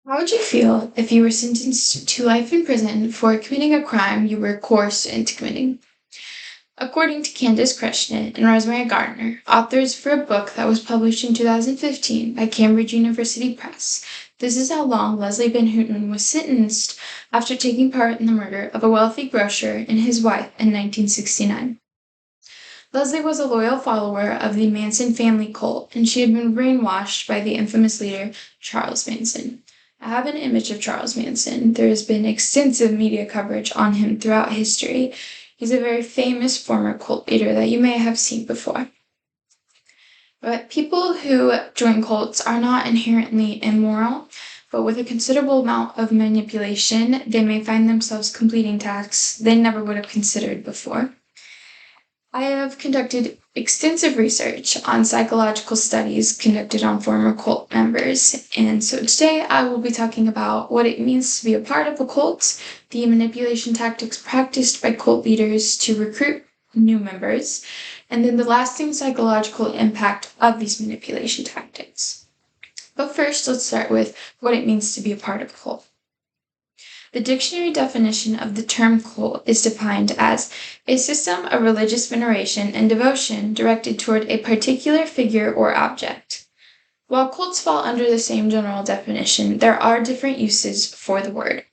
How would you feel if you were sentenced to life in prison for committing a crime you were coerced into committing? According to Candace Krishnan and Rosemary Gardner, authors for a book that was published in 2015 by Cambridge University Press, this is how long Leslie Van Houten was sentenced after taking part in the murder of a wealthy grocer and his wife in 1969. Leslie was a loyal follower of the Manson family cult, and she had been brainwashed by the infamous leader Charles Manson. I have an image of Charles Manson. There has been extensive media coverage on him throughout history. He's a very famous former cult leader that you may have seen before. But people who join cults are not inherently immoral, but with a considerable amount of manipulation, they may find themselves completing tasks they never would have considered before. I have conducted extensive research on psychological studies conducted on former cult members, and so today I will be talking about what it means to be a part of a cult, the manipulation tactics practiced by cult leaders to recruit new members, and then the lasting psychological impact of these manipulation tactics. But first, let's start with what it means to be a part of a cult. The dictionary definition of the term cult is defined as a system of religious veneration and devotion directed toward a particular figure or object. While cults fall under the same general definition, there are different uses for the word.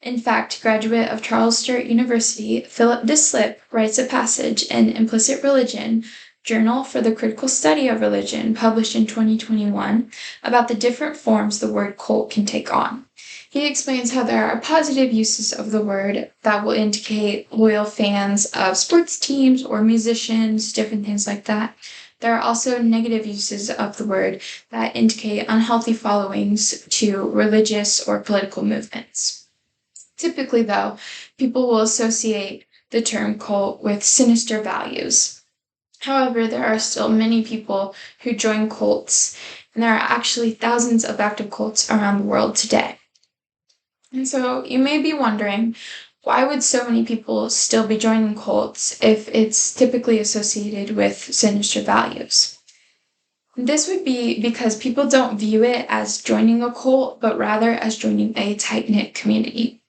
In fact, graduate of Charles Sturt University, Philip Dislip writes a passage in Implicit Religion, Journal for the Critical Study of Religion, published in 2021, about the different forms the word cult can take on. He explains how there are positive uses of the word that will indicate loyal fans of sports teams or musicians, different things like that. There are also negative uses of the word that indicate unhealthy followings to religious or political movements. Typically, though, people will associate the term cult with sinister values. However, there are still many people who join cults, and there are actually thousands of active cults around the world today. And so you may be wondering, why would so many people still be joining cults if it's typically associated with sinister values? This would be because people don't view it as joining a cult, but rather as joining a tight-knit community.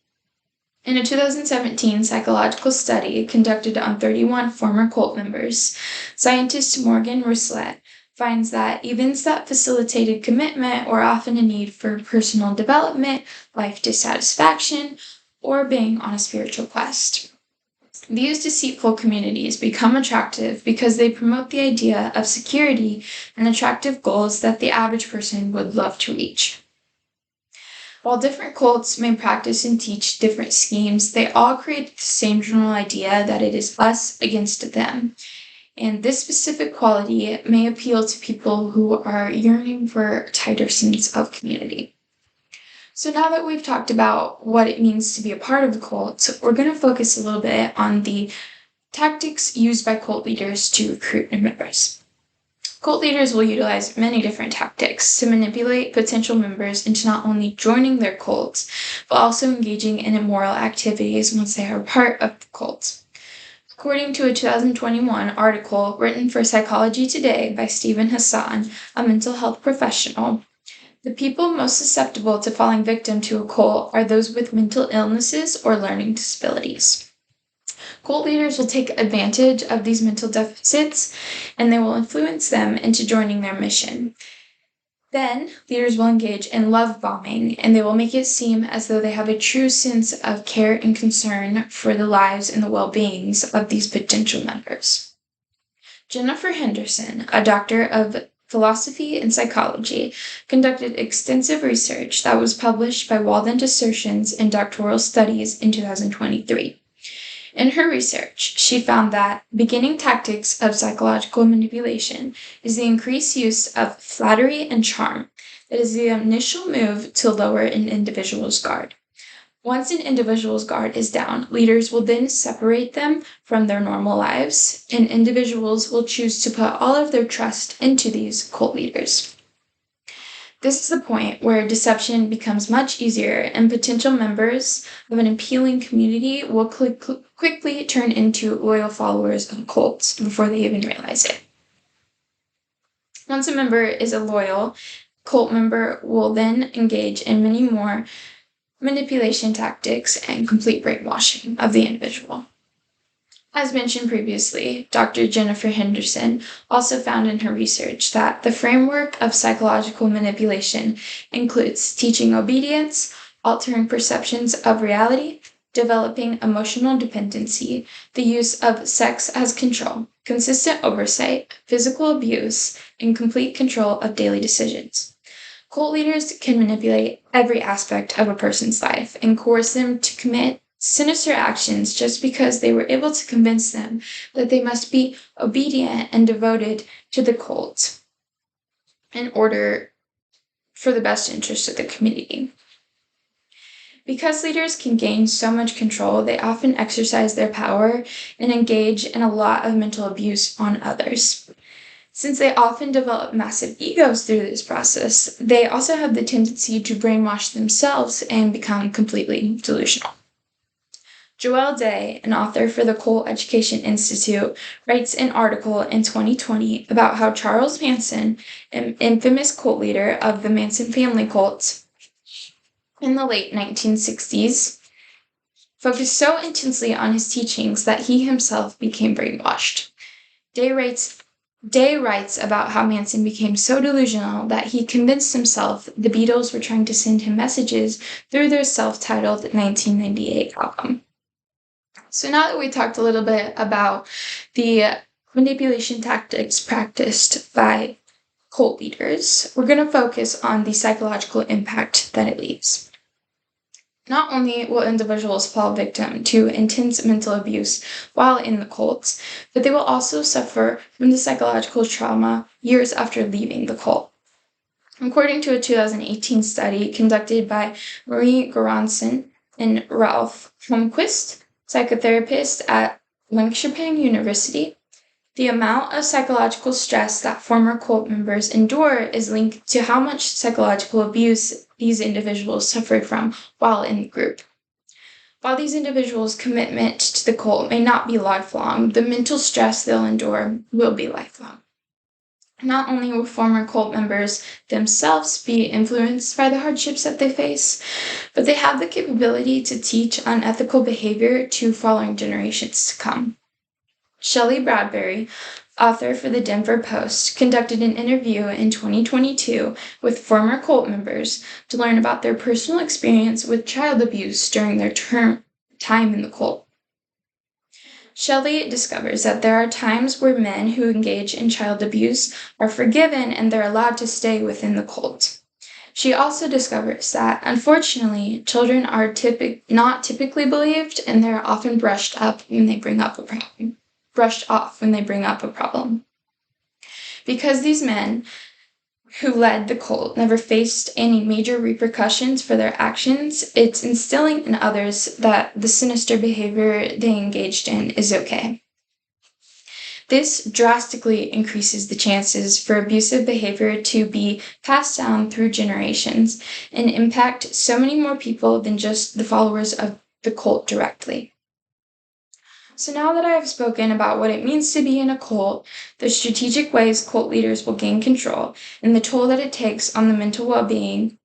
In a 2017 psychological study conducted on 31 former cult members, scientist Morgan Rousselet finds that events that facilitated commitment were often a need for personal development, life dissatisfaction, or being on a spiritual quest. These deceitful communities become attractive because they promote the idea of security and attractive goals that the average person would love to reach. While different cults may practice and teach different schemes, they all create the same general idea that it is us against them. And this specific quality may appeal to people who are yearning for a tighter sense of community. So now that we've talked about what it means to be a part of a cult, we're going to focus a little bit on the tactics used by cult leaders to recruit new members. Cult leaders will utilize many different tactics to manipulate potential members into not only joining their cults, but also engaging in immoral activities once they are part of the cult. According to a 2021 article written for Psychology Today by Stephen Hassan, a mental health professional, the people most susceptible to falling victim to a cult are those with mental illnesses or learning disabilities. Cult leaders will take advantage of these mental deficits, and they will influence them into joining their mission. Then, leaders will engage in love bombing, and they will make it seem as though they have a true sense of care and concern for the lives and the well-beings of these potential members. Jennifer Henderson, a doctor of philosophy and psychology, conducted extensive research that was published by Walden Assertions in Doctoral Studies in 2023. In her research, she found that beginning tactics of psychological manipulation is the increased use of flattery and charm. That is the initial move to lower an individual's guard. Once an individual's guard is down, leaders will then separate them from their normal lives, and individuals will choose to put all of their trust into these cult leaders. This is the point where deception becomes much easier, and potential members of an appealing community will quickly turn into loyal followers of cults before they even realize it. Once a member is a loyal cult member will then engage in many more manipulation tactics and complete brainwashing of the individual. As mentioned previously, Dr. Jennifer Henderson also found in her research that the framework of psychological manipulation includes teaching obedience, altering perceptions of reality, developing emotional dependency, the use of sex as control, consistent oversight, physical abuse, and complete control of daily decisions. Cult leaders can manipulate every aspect of a person's life and coerce them to commit sinister actions just because they were able to convince them that they must be obedient and devoted to the cult in order for the best interest of the community. Because leaders can gain so much control, they often exercise their power and engage in a lot of mental abuse on others. Since they often develop massive egos through this process, they also have the tendency to brainwash themselves and become completely delusional. Joelle Day, an author for the Cult Education Institute, writes an article in 2020 about how Charles Manson, an infamous cult leader of the Manson family cult in the late 1960s, focused so intensely on his teachings that he himself became brainwashed. Day writes about how Manson became so delusional that he convinced himself the Beatles were trying to send him messages through their self-titled 1998 album. So now that we talked a little bit about the manipulation tactics practiced by cult leaders, we're going to focus on the psychological impact that it leaves. Not only will individuals fall victim to intense mental abuse while in the cults, but they will also suffer from the psychological trauma years after leaving the cult. According to a 2018 study conducted by Marie Goranson and Ralph Holmquist, psychotherapist at Linköping University, the amount of psychological stress that former cult members endure is linked to how much psychological abuse these individuals suffered from while in the group. While these individuals' commitment to the cult may not be lifelong, the mental stress they'll endure will be lifelong. Not only will former cult members themselves be influenced by the hardships that they face, but they have the capability to teach unethical behavior to following generations to come. Shelley Bradbury, author for the Denver Post, conducted an interview in 2022 with former cult members to learn about their personal experience with child abuse during their time in the cult. Shelley discovers that there are times where men who engage in child abuse are forgiven and they're allowed to stay within the cult. She also discovers that, unfortunately, children are not typically believed and they're often brushed off when they bring up a problem. Because these men who led the cult never faced any major repercussions for their actions, it's instilling in others that the sinister behavior they engaged in is okay. This drastically increases the chances for abusive behavior to be passed down through generations and impact so many more people than just the followers of the cult directly. So now that I have spoken about what it means to be in a cult, the strategic ways cult leaders will gain control, and the toll that it takes on the mental well-being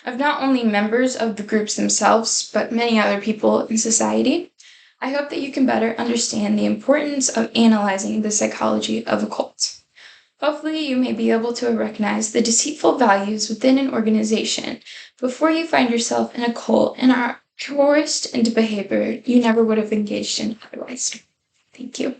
of not only members of the groups themselves, but many other people in society, I hope that you can better understand the importance of analyzing the psychology of a cult. Hopefully, you may be able to recognize the deceitful values within an organization before you find yourself in a cult and are coerced into behavior you never would have engaged in otherwise. Thank you.